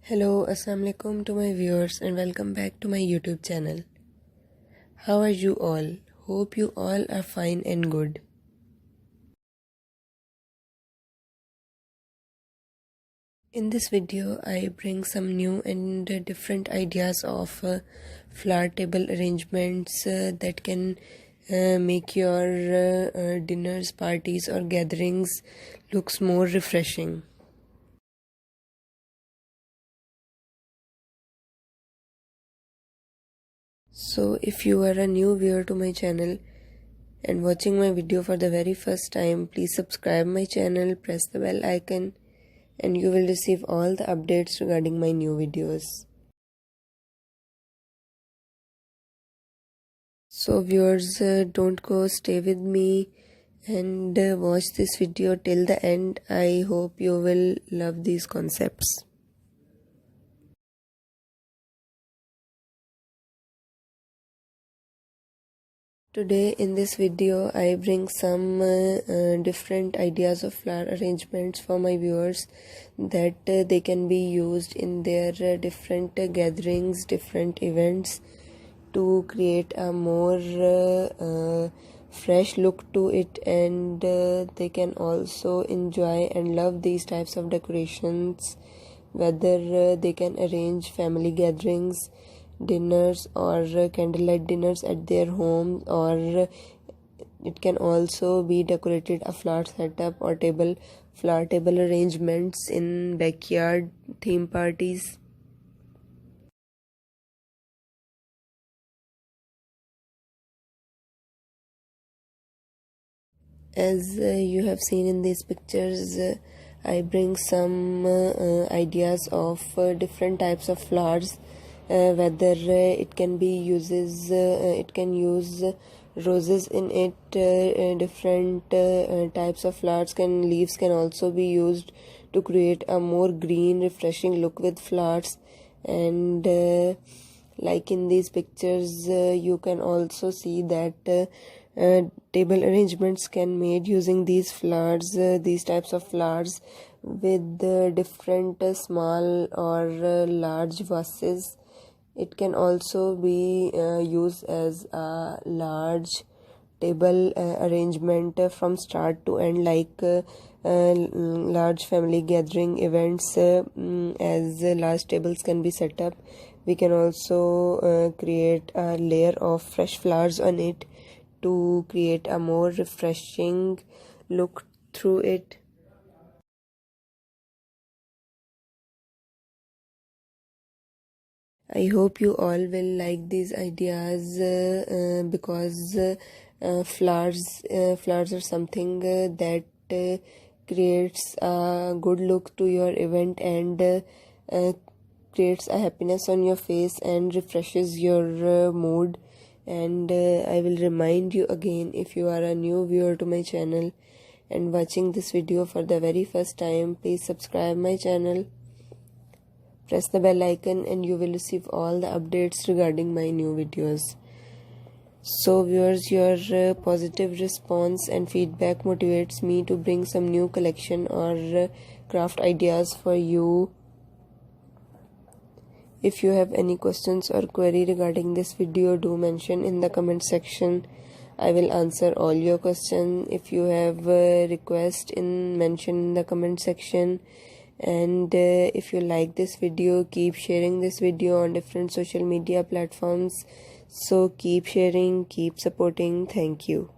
Hello, Assalamu alaikum to my viewers and welcome back to my YouTube channel. How are you all? Hope you all are fine and good. In this video, I bring some new and different ideas of flower table arrangements that can make your dinners, parties or gatherings looks more refreshing. So if you are a new viewer to my channel and watching my video for the very first time, please subscribe my channel, press the bell icon and you will receive all the updates regarding my new videos. So viewers, don't go, stay with me and watch this video till the end. I hope you will love these concepts. Today in this video I bring some different ideas of flower arrangements for my viewers that they can be used in their different gatherings, different events to create a more fresh look to it, and they can also enjoy and love these types of decorations, whether they can arrange family gatherings, dinners or candlelight dinners at their homes, or it can also be decorated a flower setup or flower table arrangements in backyard theme parties. As you have seen in these pictures, I bring some ideas of different types of flowers, whether it can be it can use roses in it, different types of leaves can also be used to create a more green refreshing look with flowers. And like in these pictures, you can also see that table arrangements can made using these flowers, these types of flowers with different small or large vases. It can also be used as a large table arrangement from start to end, like large family gathering events, as large tables can be set up. We can also create a layer of fresh flowers on it to create a more refreshing look through it. I hope you all will like these ideas because flowers are something that creates a good look to your event and creates a happiness on your face and refreshes your mood. And I will remind you again, if you are a new viewer to my channel and watching this video for the very first time, please subscribe my channel, press the bell icon and you will receive all the updates regarding my new videos. So viewers, your positive response and feedback motivates me to bring some new collection or craft ideas for you. If you have any questions or query regarding this video, do mention in the comment section. I will answer all your questions. If you have a request, mention in the comment section. And if you like this video, keep sharing this video on different social media platforms. So keep sharing, keep supporting. Thank you.